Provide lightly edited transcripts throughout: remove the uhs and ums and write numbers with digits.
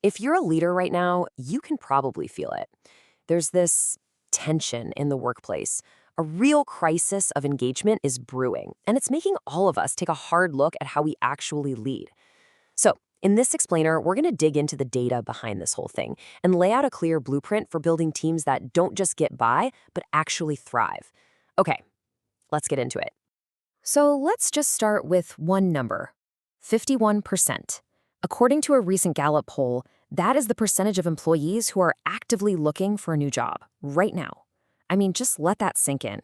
If you're a leader right now, you can probably feel it. There's this tension in the workplace. A real crisis of engagement is brewing, and it's making all of us take a hard look at how we actually lead. So, in this explainer, we're going to dig into the data behind this whole thing and lay out a clear blueprint for building teams that don't just get by, but actually thrive. Okay, let's get into it. So let's just start with one number, 51%. According to a recent Gallup poll, that is the percentage of employees who are actively looking for a new job right now. I mean, just let that sink in.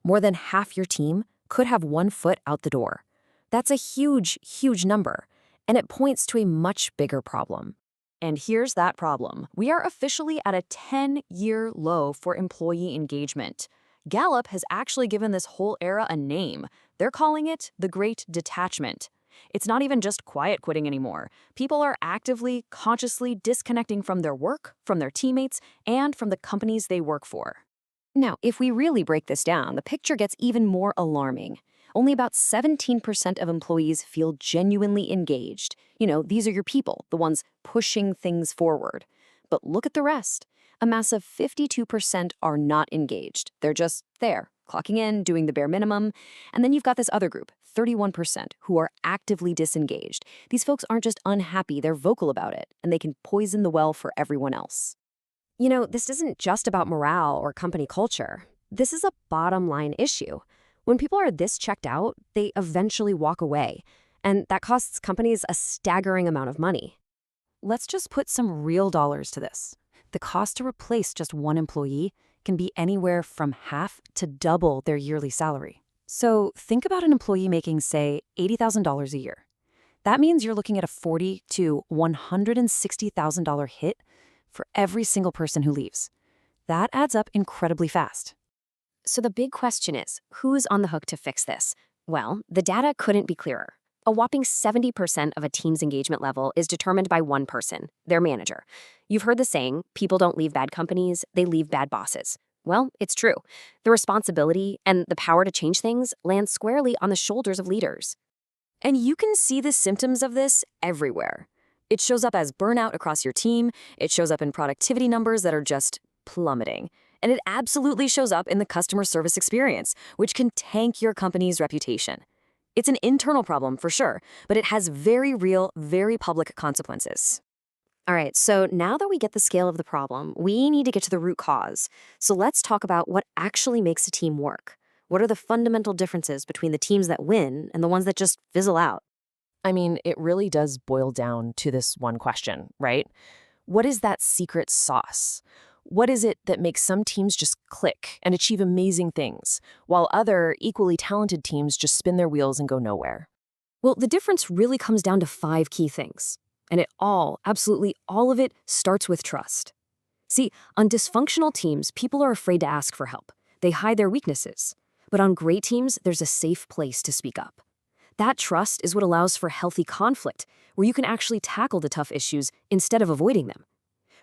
More than half your team could have one foot out the door. That's a huge, huge number, and it points to a much bigger problem. And here's that problem. We are officially at a 10-year low for employee engagement. Gallup has actually given this whole era a name. They're calling it the Great Detachment. It's not even just quiet quitting anymore. People are actively, consciously disconnecting from their work, from their teammates, and from the companies they work for. Now, if we really break this down, the picture gets even more alarming. Only about 17% of employees feel genuinely engaged. These are your people, the ones pushing things forward. But look at the rest. A massive 52% are not engaged. They're just there, clocking in, doing the bare minimum. And then you've got this other group, 31%, who are actively disengaged. These folks aren't just unhappy, they're vocal about it, and they can poison the well for everyone else. This isn't just about morale or company culture. This is a bottom line issue. When people are this checked out, they eventually walk away, and that costs companies a staggering amount of money. Let's just put some real dollars to this. The cost to replace just one employee can be anywhere from half to double their yearly salary. So think about an employee making, say, $80,000 a year. That means you're looking at a $40,000 to $160,000 hit for every single person who leaves. That adds up incredibly fast. So the big question is, who's on the hook to fix this? Well, the data couldn't be clearer. A whopping 70% of a team's engagement level is determined by one person, their manager. You've heard the saying, people don't leave bad companies, they leave bad bosses. Well, it's true. The responsibility and the power to change things land squarely on the shoulders of leaders. And you can see the symptoms of this everywhere. It shows up as burnout across your team, it shows up in productivity numbers that are just plummeting. And it absolutely shows up in the customer service experience, which can tank your company's reputation. It's an internal problem for sure, but it has very real, very public consequences. All right, so now that we get the scale of the problem, we need to get to the root cause. So let's talk about what actually makes a team work. What are the fundamental differences between the teams that win and the ones that just fizzle out? I mean, it really does boil down to this one question, right? What is that secret sauce? What is it that makes some teams just click and achieve amazing things, while other equally talented teams just spin their wheels and go nowhere? Well, the difference really comes down to 5 key things. And absolutely all of it, starts with trust. See, on dysfunctional teams, people are afraid to ask for help. They hide their weaknesses. But on great teams, there's a safe place to speak up. That trust is what allows for healthy conflict, where you can actually tackle the tough issues instead of avoiding them.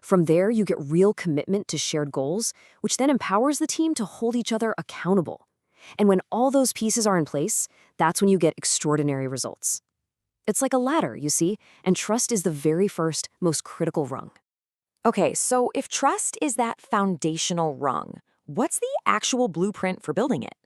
From there, you get real commitment to shared goals, which then empowers the team to hold each other accountable. And when all those pieces are in place, that's when you get extraordinary results. It's like a ladder, you see, and trust is the very first, most critical rung. Okay, so if trust is that foundational rung, what's the actual blueprint for building it?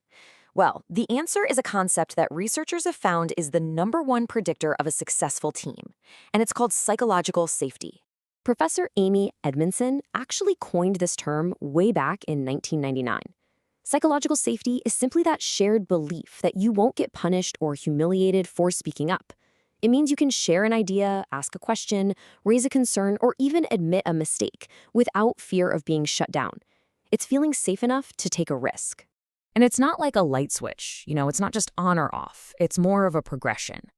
Well, the answer is a concept that researchers have found is the #1 predictor of a successful team, and it's called psychological safety. Professor Amy Edmondson actually coined this term way back in 1999. Psychological safety is simply that shared belief that you won't get punished or humiliated for speaking up. It means you can share an idea, ask a question, raise a concern, or even admit a mistake without fear of being shut down. It's feeling safe enough to take a risk. And it's not like a light switch, it's not just on or off. It's more of a progression.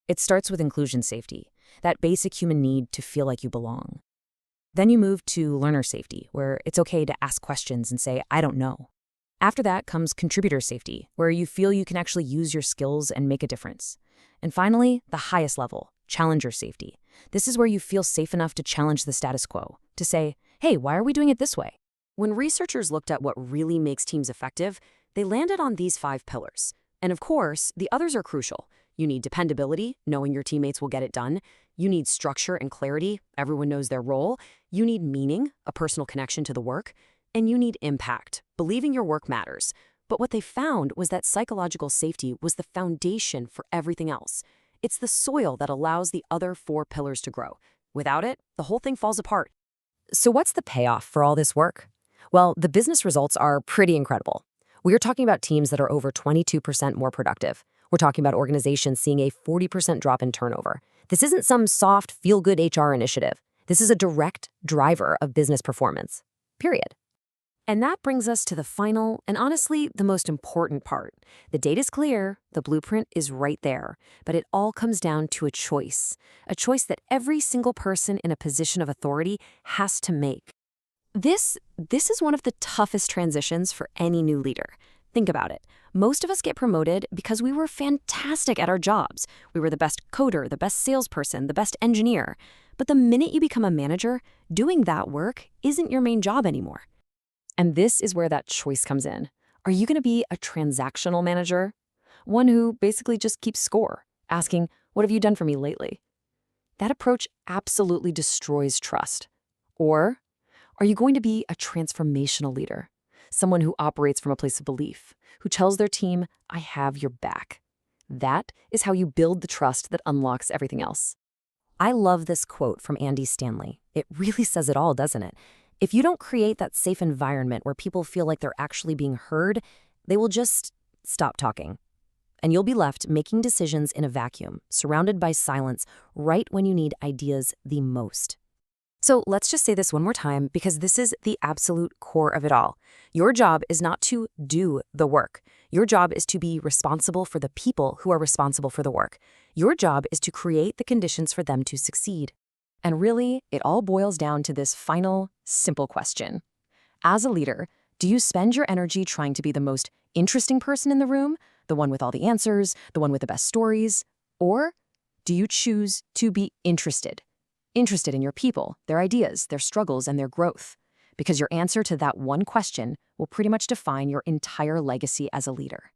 It starts with inclusion safety, that basic human need to feel like you belong. Then you move to learner safety, where it's okay to ask questions and say, I don't know. After that comes contributor safety, where you feel you can actually use your skills and make a difference. And finally, the highest level, challenger safety. This is where you feel safe enough to challenge the status quo, to say, hey, why are we doing it this way? When researchers looked at what really makes teams effective, they landed on these 5 pillars. And of course, the others are crucial. You need dependability, knowing your teammates will get it done. You need structure and clarity. Everyone knows their role. You need meaning, a personal connection to the work. And you need impact, believing your work matters. But what they found was that psychological safety was the foundation for everything else. It's the soil that allows the other four pillars to grow. Without it, the whole thing falls apart. So what's the payoff for all this work? Well, the business results are pretty incredible. We are talking about teams that are over 22% more productive. We're talking about organizations seeing a 40% drop in turnover. This isn't some soft, feel-good HR initiative. This is a direct driver of business performance. Period. And that brings us to the final and honestly the most important part. The data's clear, the blueprint is right there, but it all comes down to a choice that every single person in a position of authority has to make. This is one of the toughest transitions for any new leader. Think about it. Most of us get promoted because we were fantastic at our jobs. We were the best coder, the best salesperson, the best engineer. But the minute you become a manager, doing that work isn't your main job anymore. And this is where that choice comes in. Are you going to be a transactional manager? One who basically just keeps score, asking, "What have you done for me lately?" That approach absolutely destroys trust. Or are you going to be a transformational leader? Someone who operates from a place of belief, who tells their team, "I have your back." That is how you build the trust that unlocks everything else. I love this quote from Andy Stanley. It really says it all, doesn't it? If you don't create that safe environment where people feel like they're actually being heard, they will just stop talking. And you'll be left making decisions in a vacuum, surrounded by silence, right when you need ideas the most. So let's just say this one more time, because this is the absolute core of it all. Your job is not to do the work. Your job is to be responsible for the people who are responsible for the work. Your job is to create the conditions for them to succeed. And really, it all boils down to this final, simple question. As a leader, do you spend your energy trying to be the most interesting person in the room, the one with all the answers, the one with the best stories? Or do you choose to be interested? Interested in your people, their ideas, their struggles, and their growth? Because your answer to that one question will pretty much define your entire legacy as a leader.